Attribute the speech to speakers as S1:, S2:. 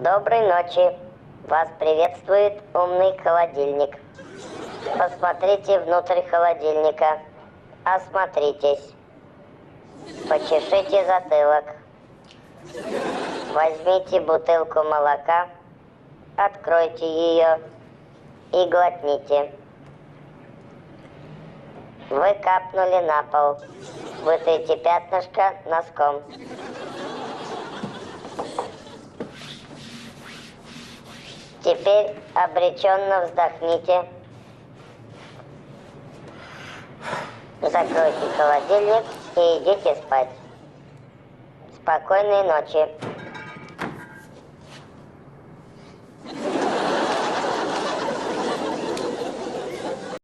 S1: Доброй ночи. Вас приветствует умный холодильник. Посмотрите внутрь холодильника. Осмотритесь. Почешите затылок. Возьмите бутылку молока, откройте ее и глотните. Вы капнули на пол. Вытрите пятнышко носком. Теперь обреченно вздохните. Закройте холодильник и идите спать. Спокойной ночи.